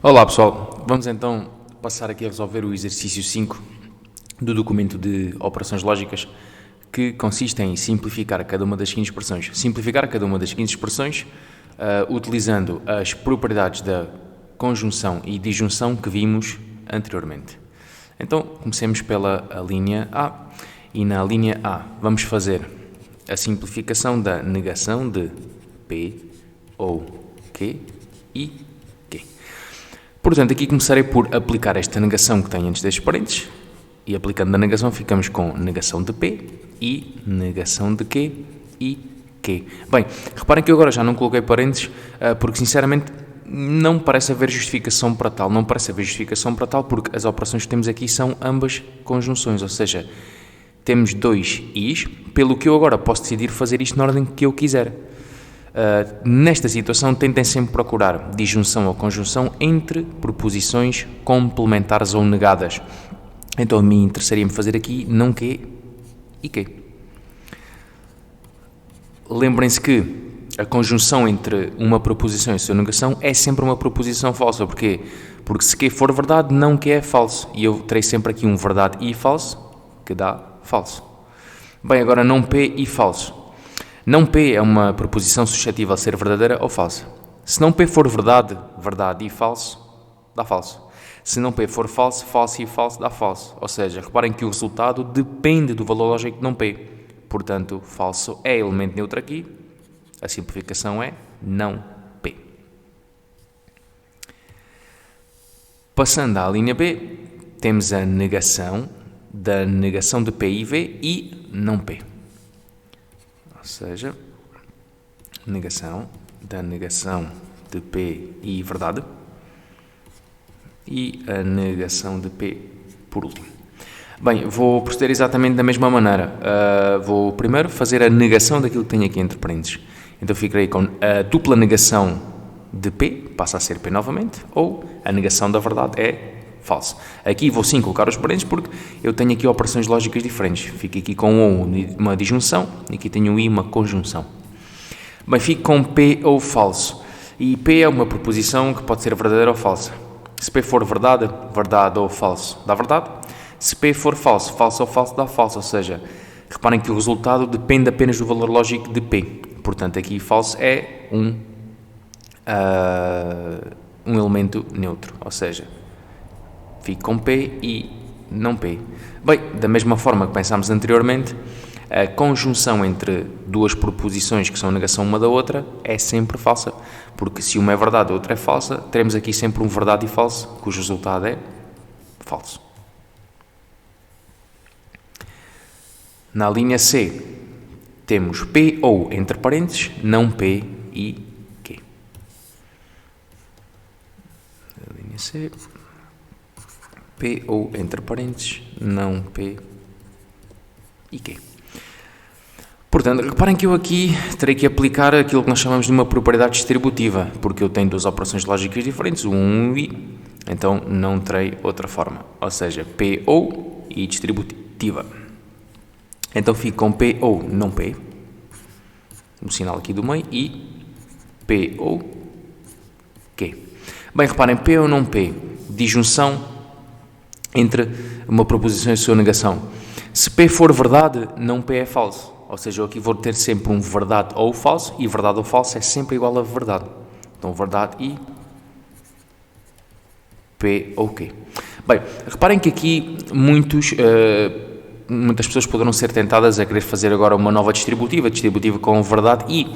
Olá pessoal, vamos então passar aqui a resolver o exercício 5 do documento de operações lógicas, que consiste em simplificar cada uma das seguintes expressões. Simplificar cada uma das seguintes expressões utilizando as propriedades da conjunção e disjunção que vimos anteriormente. Então comecemos pela linha A, e na linha A vamos fazer a simplificação da negação de P ou Q e Q. Portanto, aqui começarei por aplicar esta negação que tem antes destes parênteses, e aplicando a negação ficamos com negação de P e negação de Q e Q. Bem, reparem que eu agora já não coloquei parênteses porque sinceramente não parece haver justificação para tal. Não parece haver justificação para tal porque as operações que temos aqui são ambas conjunções, ou seja, temos dois i's, pelo que eu agora posso decidir fazer isto na ordem que eu quiser. Nesta situação, tentem sempre procurar disjunção ou conjunção entre proposições complementares ou negadas. Então, a mim interessaria-me fazer aqui não que e que. Lembrem-se que a conjunção entre uma proposição e sua negação é sempre uma proposição falsa. Porquê? Porque se que for verdade, não que é falso. E eu terei sempre aqui um verdade e falso, que dá falso. Bem, agora não P e falso. Não P é uma proposição suscetível a ser verdadeira ou falsa. Se não P for verdade, verdade e falso, dá falso. Se não P for falso, falso e falso, dá falso. Ou seja, reparem que o resultado depende do valor lógico de não P. Portanto, falso é elemento neutro aqui. A simplificação é não P. Passando à linha B, temos a negação da negação de P e V e não P. Ou seja, negação da negação de P e verdade e a negação de P por último. Bem, vou proceder exatamente da mesma maneira. Vou primeiro fazer a negação daquilo que tenho aqui entre parênteses. Então ficarei com a dupla negação de P, passa a ser P novamente, ou a negação da verdade é falso. Aqui vou sim colocar os parênteses porque eu tenho aqui operações lógicas diferentes. Fico aqui com uma disjunção e aqui tenho um I, uma conjunção. Bem, fico com P ou falso. E P é uma proposição que pode ser verdadeira ou falsa. Se P for verdade, verdade ou falso, dá verdade. Se P for falso, falso ou falso, dá falso. Ou seja, reparem que o resultado depende apenas do valor lógico de P. Portanto, aqui falso é um elemento neutro. Ou seja, fico com P e não P. Bem, da mesma forma que pensámos anteriormente, a conjunção entre duas proposições que são negação uma da outra é sempre falsa, porque se uma é verdade e a outra é falsa, teremos aqui sempre um verdade e falso, cujo resultado é falso. Na linha C, temos P ou, entre parênteses, não P e Q. Na linha C, P ou, entre parênteses, não P e Q. Portanto, reparem que eu aqui terei que aplicar aquilo que nós chamamos de uma propriedade distributiva, porque eu tenho duas operações lógicas diferentes, um e, então não terei outra forma. Ou seja, P ou e distributiva. Então fico com P ou não P, o sinal aqui do meio, e P ou Q. Bem, reparem, P ou não P, disjunção entre uma proposição e sua negação. Se P for verdade, não P é falso. Ou seja, eu aqui vou ter sempre um verdade ou falso, e verdade ou falso é sempre igual a verdade. Então, verdade e P ou Q. Bem, reparem que aqui muitas pessoas poderão ser tentadas a querer fazer agora uma nova distributiva com verdade e,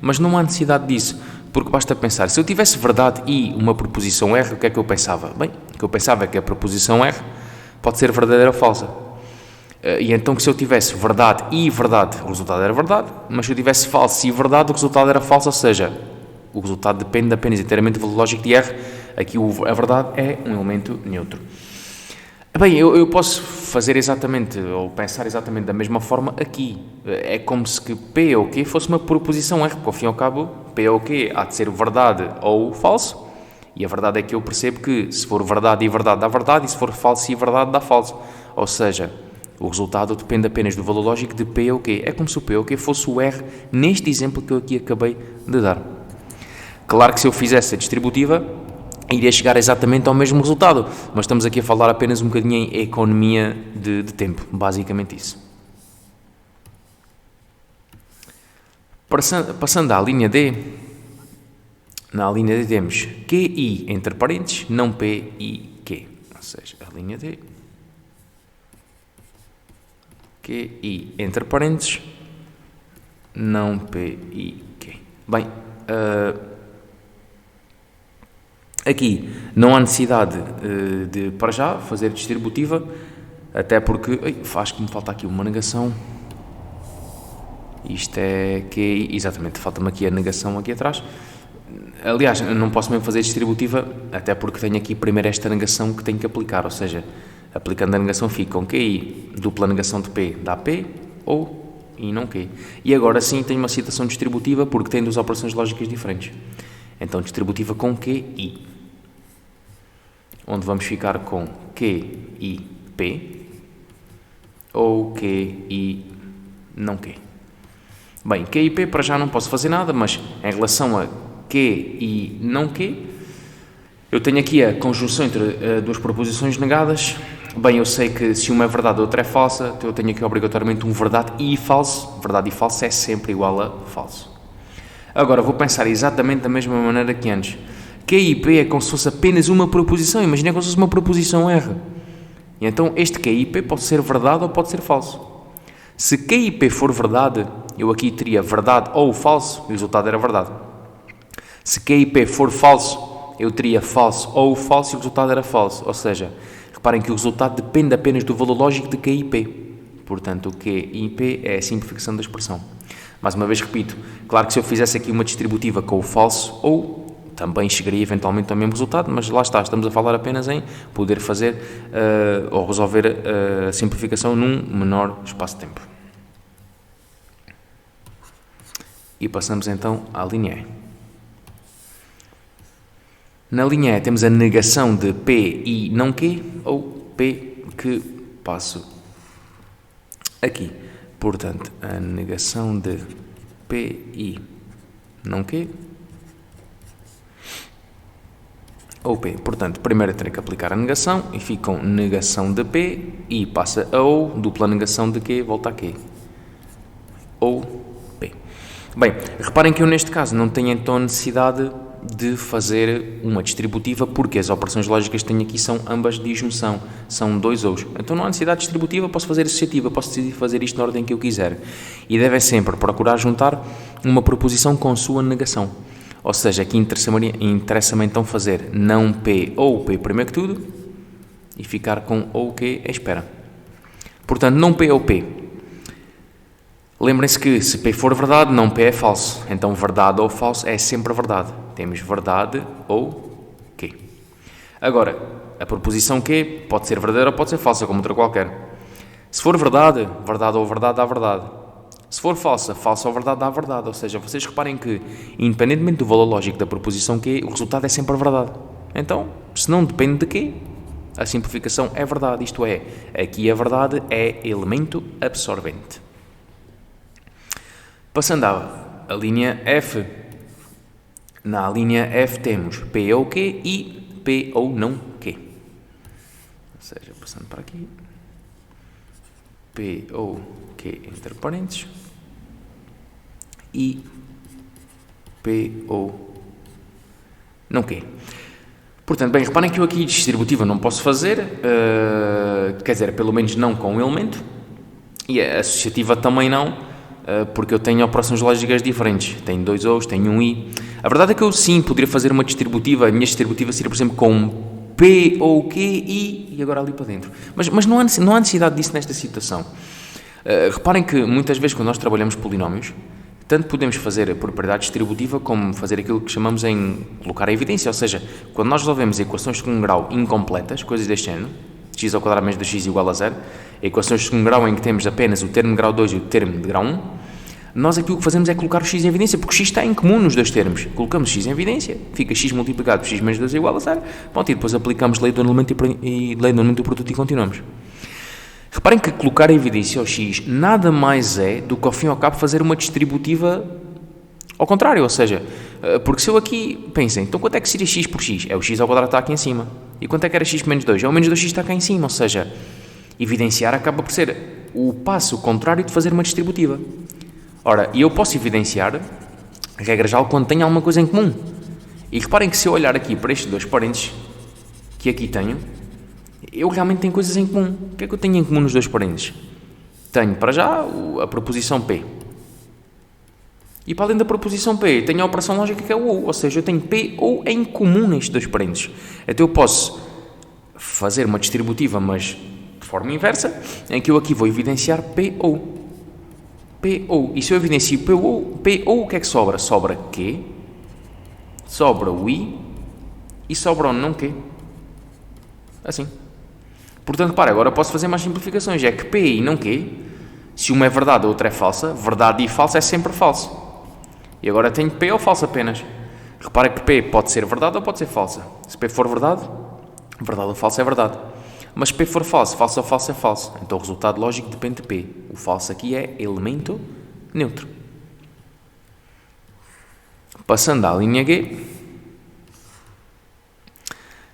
mas não há necessidade disso, porque basta pensar, se eu tivesse verdade e uma proposição R, o que é que eu pensava? Bem, o que eu pensava é que a proposição R pode ser verdadeira ou falsa. E então que se eu tivesse verdade e verdade, o resultado era verdade, mas se eu tivesse falso e verdade, o resultado era falso, ou seja, o resultado depende apenas inteiramente do valor lógico de R. Aqui a verdade é um elemento neutro. Bem, eu posso fazer exatamente, ou pensar exatamente da mesma forma aqui. É como se que P ou Q fosse uma proposição R, porque ao fim e ao cabo, P ou Q há de ser verdade ou falso, e a verdade é que eu percebo que se for verdade e verdade dá verdade, e se for falso e verdade dá falso. Ou seja, o resultado depende apenas do valor lógico de P ou Q. É como se o P ou Q fosse o R neste exemplo que eu aqui acabei de dar. Claro que se eu fizesse a distributiva, iria chegar exatamente ao mesmo resultado, mas estamos aqui a falar apenas um bocadinho em economia de tempo, basicamente isso. Passando à linha D, na linha D temos QI entre parênteses, não P e Q, ou seja, a linha D, QI entre parênteses, não P e Q. Bem, aqui não há necessidade de, para já, fazer distributiva, até porque, acho que me falta aqui uma negação. Isto é que, exatamente, falta-me aqui a negação aqui atrás. Aliás, não posso mesmo fazer distributiva, até porque tenho aqui primeiro esta negação que tenho que aplicar, ou seja, aplicando a negação fica com QI, dupla negação de P dá P, ou I não Q. E agora sim tenho uma citação distributiva porque tem duas operações lógicas diferentes. Então, distributiva com QI, onde vamos ficar com QI P, ou QI não Q. Bem, Q e P para já não posso fazer nada, mas em relação a Q e não Q, eu tenho aqui a conjunção entre duas proposições negadas. Bem, eu sei que se uma é verdade e outra é falsa, então eu tenho aqui obrigatoriamente um verdade e falso. Verdade e falso é sempre igual a falso. Agora, vou pensar exatamente da mesma maneira que antes. Q e P é como se fosse apenas uma proposição. Imagina como se fosse uma proposição R. E então, este Q e P pode ser verdade ou pode ser falso. Se Q e P for verdade, eu aqui teria verdade ou falso, e o resultado era verdade. Se Q e P for falso, eu teria falso ou falso, e o resultado era falso. Ou seja, reparem que o resultado depende apenas do valor lógico de Q e P. Portanto, o Q e P é a simplificação da expressão. Mais uma vez repito, claro que se eu fizesse aqui uma distributiva com o falso ou, também chegaria eventualmente ao mesmo resultado, mas lá está, estamos a falar apenas em poder fazer ou resolver a simplificação num menor espaço de tempo. E passamos então à linha E. Na linha E temos a negação de P e não Q, ou P que passo aqui. Portanto, a negação de P e não Q, ou P. Portanto, primeiro terei que aplicar a negação e fico com negação de P e passa a ou, dupla negação de Q, volta a Q. Ou P. Bem, reparem que eu neste caso não tenho então necessidade de fazer uma distributiva porque as operações lógicas que tenho aqui são ambas de junção, são dois ou's. Então não há necessidade de distributiva, posso fazer associativa, posso decidir fazer isto na ordem que eu quiser. E devem sempre procurar juntar uma proposição com sua negação. Ou seja, aqui interessa-me então fazer não P ou P primeiro que tudo e ficar com ou Q à espera. Portanto, não P ou P. Lembrem-se que se P for verdade, não P é falso. Então, verdade ou falso é sempre verdade. Temos verdade ou Q. Agora, a proposição Q pode ser verdadeira ou pode ser falsa, como outra qualquer. Se for verdade, verdade ou verdade dá verdade. Se for falsa, falsa ou verdade dá verdade. Ou seja, vocês reparem que, independentemente do valor lógico da proposição Q, o resultado é sempre verdade. Então, se não depende de Q, a simplificação é verdade. Isto é, aqui a verdade é elemento absorvente. Passando à linha F. Na linha F temos P ou Q e P ou não Q. Ou seja, passando para aqui. P ou Q entre parênteses. E P ou não Q. Portanto, bem, reparem que eu aqui distributiva não posso fazer. Quer dizer, pelo menos não com um elemento. E a associativa também não. Porque eu tenho operações lógicas diferentes. Tenho dois ou's, tenho um i. A verdade é que eu sim poderia fazer uma distributiva. A minha distributiva seria, por exemplo, com P ou Q, I e agora ali para dentro. Mas não há necessidade disso nesta situação. Reparem que muitas vezes quando nós trabalhamos polinómios, tanto podemos fazer a propriedade distributiva como fazer aquilo que chamamos em colocar a evidência. Ou seja, quando nós resolvemos equações de segundo grau incompletas, coisas deste género, x ao quadrado menos 2x igual a 0, equações de segundo grau em que temos apenas o termo de grau 2 e o termo de grau 1, nós aqui o que fazemos é colocar o x em evidência, porque o x está em comum nos dois termos. Colocamos x em evidência, fica x multiplicado por x menos 2 igual a 0, pronto, e depois aplicamos lei do elemento e lei do elemento do produto e continuamos. Reparem que colocar em evidência o x nada mais é do que, ao fim e ao cabo, fazer uma distributiva Ao contrário, ou seja, porque se eu aqui, pensem, então quanto é que seria x por x? É o x ao quadrado que está aqui em cima. E quanto é que era x menos 2? É o menos 2x que está cá em cima, ou seja, evidenciar acaba por ser o passo contrário de fazer uma distributiva. Ora, e eu posso evidenciar, regra geral, quando tenho alguma coisa em comum. E reparem que se eu olhar aqui para estes dois parênteses que aqui tenho, eu realmente tenho coisas em comum. O que é que eu tenho em comum nos dois parênteses? Tenho, para já, a proposição P. E para além da proposição P, tenho a operação lógica que é o ou seja, eu tenho P ou em comum nestes dois parênteses. Então eu posso fazer uma distributiva, mas de forma inversa, em que eu aqui vou evidenciar P ou. P ou. E se eu evidencio P ou, o que é que sobra? Sobra Q, sobra o I e sobra o não Q. Assim. Portanto, para agora posso fazer mais simplificações. É que P e não Q, se uma é verdade a outra é falsa, verdade e falsa é sempre falso. E agora tenho P ou falso apenas. Repara que P pode ser verdade ou pode ser falsa. Se P for verdade, verdade ou falso é verdade. Mas se P for falso, falso ou falso é falso. Então o resultado lógico depende de P. O falso aqui é elemento neutro. Passando à linha G,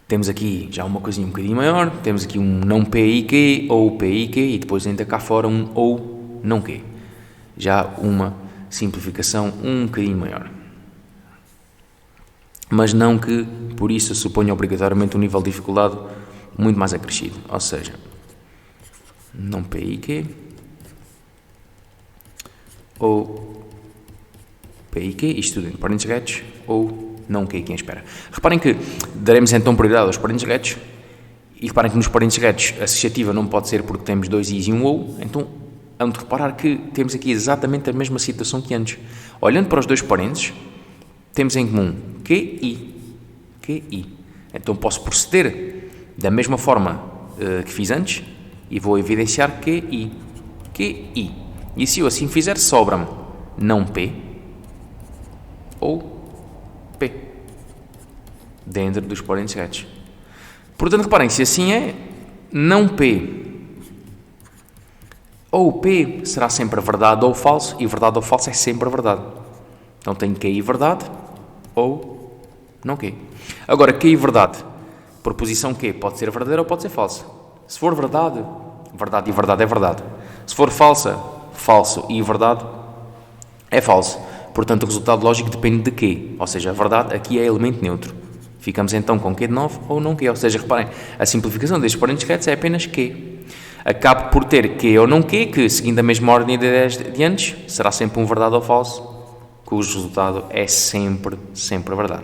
temos aqui já uma coisinha um bocadinho maior. Temos aqui um não P e Q ou P e Q e depois ainda cá fora um ou não Q. Já uma simplificação um bocadinho maior. Mas não que, por isso, suponha obrigatoriamente um nível de dificuldade muito mais acrescido. Ou seja, não P e Q ou P e Q, isto tudo em parênteses retos, ou não Q aqui em espera. Reparem que daremos então prioridade aos parênteses retos e reparem que nos parênteses retos a associativa não pode ser porque temos dois i's e um ou, então vamos reparar que temos aqui exatamente a mesma situação que antes. Olhando para os dois parênteses, temos em comum QI. QI. Então posso proceder da mesma forma que fiz antes e vou evidenciar QI. QI. E se eu assim fizer, sobra-me não P ou P dentro dos parênteses retos. Portanto, reparem, se assim é, não P ou P será sempre verdade ou falso, e verdade ou falso é sempre verdade. Então tenho Q e verdade, ou não Q. Agora, Q e verdade, proposição Q pode ser verdadeira ou pode ser falsa. Se for verdade, verdade e verdade é verdade. Se for falsa, falso e verdade é falso. Portanto, o resultado lógico depende de Q, ou seja, a verdade aqui é elemento neutro. Ficamos então com Q de 9 ou não Q, ou seja, reparem, a simplificação destes parênteses retos é apenas Q. Acabo por ter Q ou não Q, que seguindo a mesma ordem de ideias de antes, será sempre um verdade ou falso, cujo resultado é sempre verdade.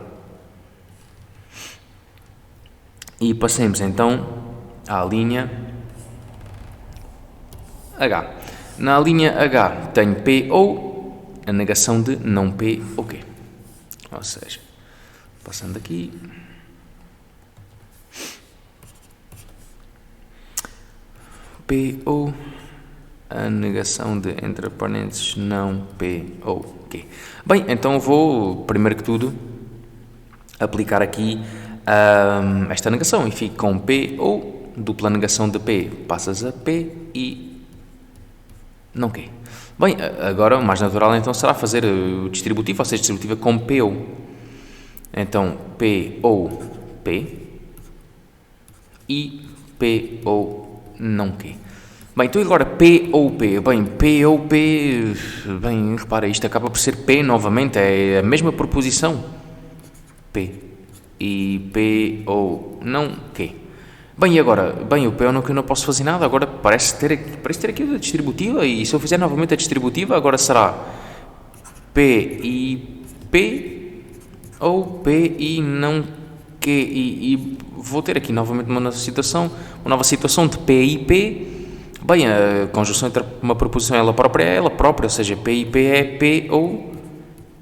E passemos então à linha H. Na linha H tenho P ou a negação de não P ou Q. Ou seja, passando aqui... P ou a negação de, entre parênteses, não P ou Q. Bem, então vou, primeiro que tudo, aplicar aqui esta negação e fico com P ou dupla negação de P, passas a P e não Q. Bem, agora o mais natural então será fazer o distributivo, ou seja, distributiva com P ou. Então, P ou P e P ou não Q. Bem, então agora P ou P. Bem, P ou P... Bem, repara, isto acaba por ser P novamente, é a mesma proposição. P. E P ou não Q. Bem, e agora? Bem, o P ou não Q eu não posso fazer nada, agora parece ter aqui a distributiva, e se eu fizer novamente a distributiva, agora será P e P ou P e não Q. E vou ter aqui novamente uma nova situação de P e P. Bem, a conjunção entre uma proposição ela própria, ou seja, P e P é P ou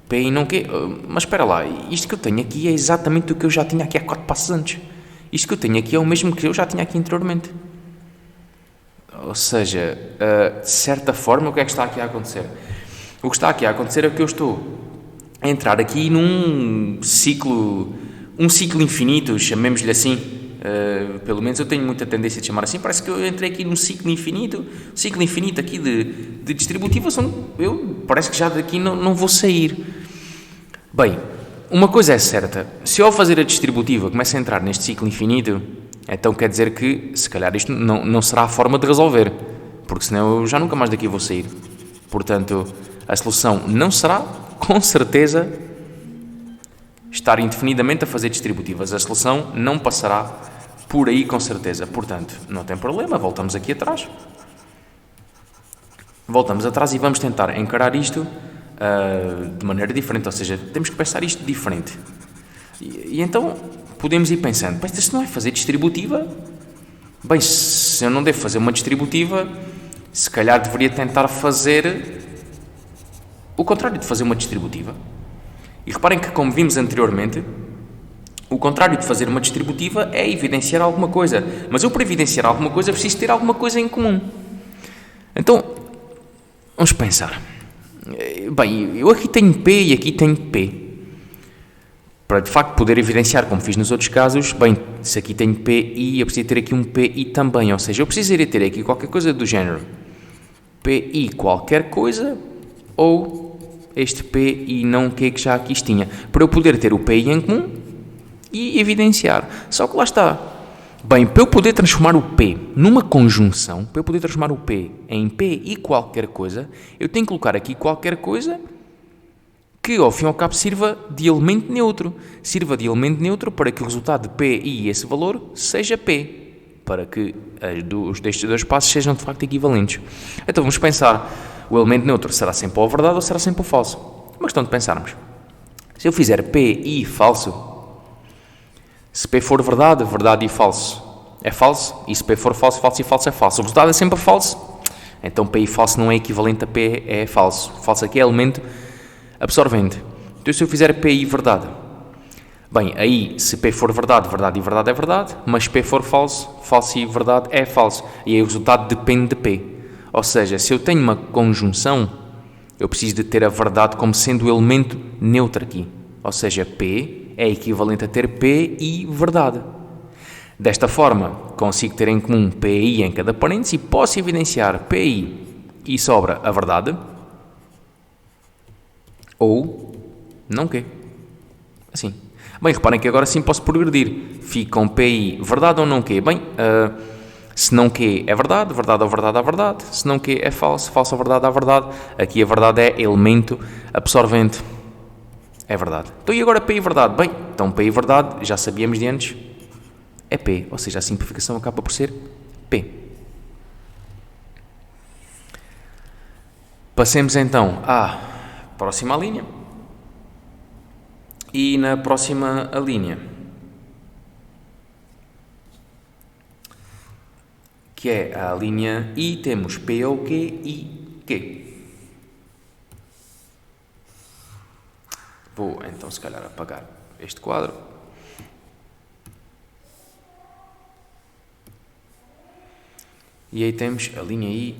P e não Q. Mas espera lá, isto que eu tenho aqui é exatamente o que eu já tinha aqui há 4 passos antes. Isto que eu tenho aqui é o mesmo que eu já tinha aqui anteriormente. Ou seja, de certa forma, o que é que está aqui a acontecer? O que está aqui a acontecer é que eu estou a entrar aqui num ciclo, infinito, chamemos-lhe assim. Pelo menos eu tenho muita tendência de chamar assim. Parece que eu entrei aqui num ciclo infinito aqui de distributivas, onde eu parece que já daqui não vou sair. Bem, uma coisa é certa, se eu ao fazer a distributiva começo a entrar neste ciclo infinito, então quer dizer que se calhar isto não será a forma de resolver, porque senão eu já nunca mais daqui vou sair. Portanto, a solução não será, com certeza, estar indefinidamente a fazer distributivas. A solução não passará por aí com certeza. Portanto, não tem problema, voltamos aqui atrás. Voltamos atrás e vamos tentar encarar isto de maneira diferente, ou seja, temos que pensar isto diferente. E então podemos ir pensando, mas se não é fazer distributiva, bem, se eu não devo fazer uma distributiva, se calhar deveria tentar fazer o contrário de fazer uma distributiva. E reparem que, como vimos anteriormente, o contrário de fazer uma distributiva é evidenciar alguma coisa. Mas eu, para evidenciar alguma coisa, preciso ter alguma coisa em comum. Então, vamos pensar. Bem, eu aqui tenho P e aqui tenho P. Para, de facto, poder evidenciar, como fiz nos outros casos, bem, se aqui tenho PI, eu preciso ter aqui um PI também. Ou seja, eu precisaria ter aqui qualquer coisa do género PI qualquer coisa ou este PI não que já aqui tinha. Para eu poder ter o PI em comum e evidenciar. Só que lá está. Bem, para eu poder transformar o P numa conjunção, para eu poder transformar o P em PI qualquer coisa, eu tenho que colocar aqui qualquer coisa que, ao fim e ao cabo, sirva de elemento neutro. Sirva de elemento neutro para que o resultado de P e esse valor seja P. Para que destes dois passos sejam, de facto, equivalentes. Então, vamos pensar. O elemento neutro será sempre ou verdade ou será sempre o falso? Uma questão de pensarmos. Se eu fizer P e falso, se P for verdade, verdade e falso é falso. E se P for falso, falso e falso é falso. O resultado é sempre falso. Então, P e falso não é equivalente a P, é falso. Falso aqui é elemento absorvente. Então, se eu fizer P e verdade, bem, aí se P for verdade, verdade e verdade é verdade, mas se P for falso, falso e verdade é falso. E aí o resultado depende de P. Ou seja, se eu tenho uma conjunção, eu preciso de ter a verdade como sendo o elemento neutro aqui. Ou seja, P é equivalente a ter P e verdade. Desta forma, consigo ter em comum PI em cada parênteses e posso evidenciar PI e sobra a verdade ou não que. Assim. Bem, reparem que agora sim posso progredir. Fico com PI verdade ou não que. Bem, se não que é verdade, verdade ou verdade é verdade. Se não que é falso, falso ou verdade é verdade. Aqui a verdade é elemento absorvente. É verdade. Então e agora P e verdade? Bem, então P e verdade, já sabíamos de antes, é P. Ou seja, a simplificação acaba por ser P. Passemos então à próxima linha. E na próxima linha, que é a linha I, temos P ou Q e Q. Vou então, se calhar, apagar este quadro. E aí temos a linha I.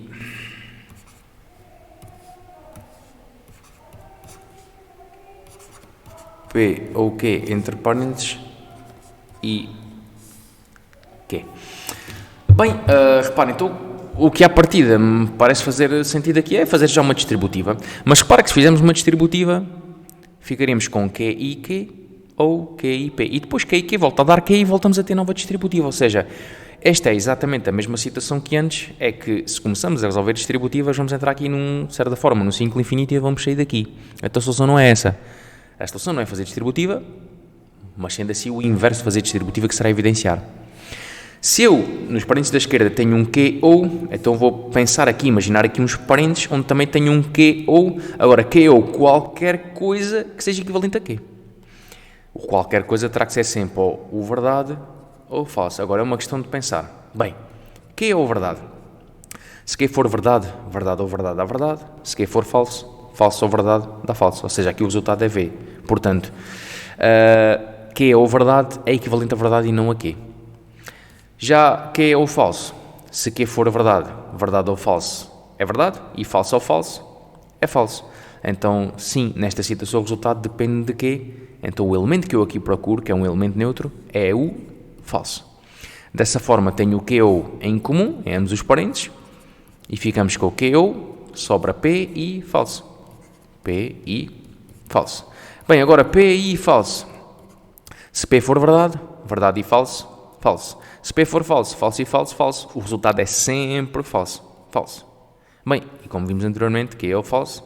P ou Q entre parênteses e Q. Bem, reparem, então o que à partida me parece fazer sentido aqui é fazer já uma distributiva. Mas repara que se fizermos uma distributiva, ficaríamos com Q e Q ou Q e P. E depois Q e Q volta a dar Q e voltamos a ter nova distributiva. Ou seja, esta é exatamente a mesma situação que antes, é que se começamos a resolver distributivas, vamos entrar aqui, de certa forma, num ciclo infinito e vamos sair daqui. Então a solução não é essa. A solução não é fazer distributiva, mas sendo assim o inverso de fazer distributiva que será evidenciar. Se eu, nos parênteses da esquerda, tenho um Q ou, então vou pensar aqui, imaginar aqui uns parênteses onde também tenho um Q ou, agora Q ou qualquer coisa que seja equivalente a Q. O qualquer coisa terá que ser sempre ou o verdade ou falso. Agora é uma questão de pensar. Bem, Q ou verdade? Se Q for verdade, verdade ou verdade dá verdade. Se Q for falso, falso ou verdade dá falso. Ou seja, aqui o resultado é V. Portanto, Q ou verdade é equivalente a verdade e não a Q. Já Q ou falso, se Q for verdade, verdade ou falso é verdade, e falso ou falso é falso. Então, sim, nesta situação o resultado depende de Q. Então, o elemento que eu aqui procuro, que é um elemento neutro, é o falso. Dessa forma, tenho o Q ou em comum, em ambos os parênteses, e ficamos com o Q ou, sobra P e falso. P e falso. Bem, agora P e falso. Se P for verdade, verdade e falso, falso. Se P for falso, falso e falso, falso. O resultado é sempre falso, falso. Bem, e como vimos anteriormente, Q é o falso,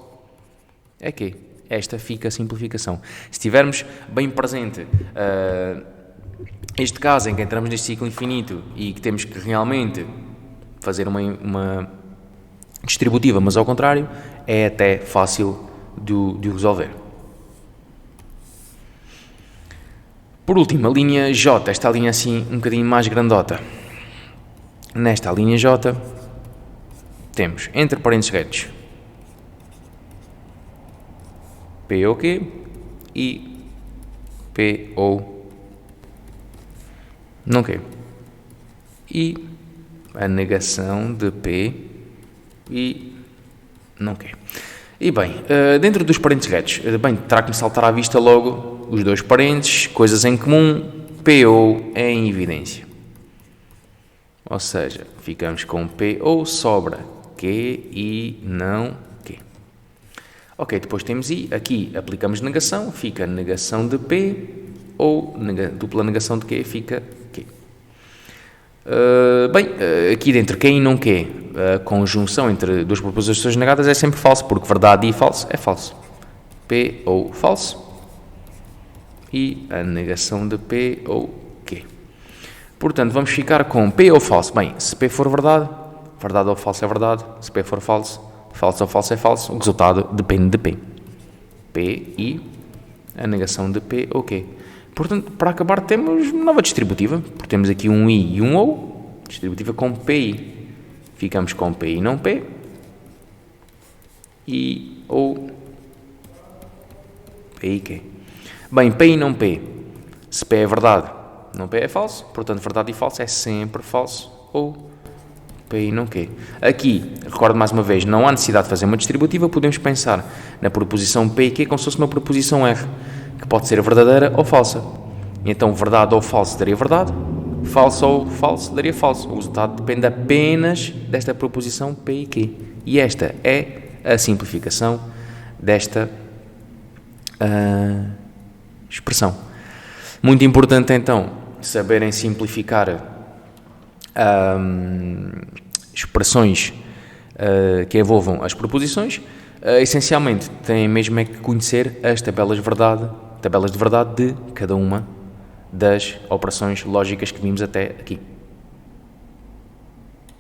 é Q. Esta fica a simplificação. Se tivermos bem presente este caso em que entramos neste ciclo infinito e que temos que realmente fazer uma distributiva, mas ao contrário, é até fácil de resolver. Por último, a linha J, esta linha assim um bocadinho mais grandota. Nesta linha J, temos entre parênteses retos P ou Q e P ou não Q. E a negação de P e não Q. E bem, dentro dos parênteses retos, bem, terá que me saltar à vista logo os dois parênteses, coisas em comum, P ou é em evidência. Ou seja, ficamos com P ou sobra Q e não Q. Ok, depois temos I, aqui aplicamos negação, fica negação de P ou dupla negação de Q fica Q. Bem, aqui dentro Q e não Q, a conjunção entre duas proposições negadas é sempre falso, porque verdade e falso é falso. P ou falso e a negação de P ou Q. Portanto, vamos ficar com P ou falso. Bem, se P for verdade, verdade ou falso é verdade. Se P for falso, falso ou falso é falso. O resultado depende de P. P e a negação de P ou Q. Portanto, para acabar, temos nova distributiva. Porque temos aqui um I e um OU. Distributiva com PI. Ficamos com P e não P. E OU. P e Q. Bem, P e não P. Se P é verdade, não P é falso. Portanto, verdade e falso é sempre falso. Ou P e não Q. Aqui, recordo mais uma vez, não há necessidade de fazer uma distributiva. Podemos pensar na proposição P e Q como se fosse uma proposição R, que pode ser verdadeira ou falsa. Então, verdade ou falso daria verdade. Falso ou falso daria falso. O resultado depende apenas desta proposição P e Q. E esta é a simplificação desta expressão. Muito importante, então, saberem simplificar expressões que envolvam as proposições. Essencialmente, têm mesmo é que conhecer as tabelas de verdade de cada uma das operações lógicas que vimos até aqui.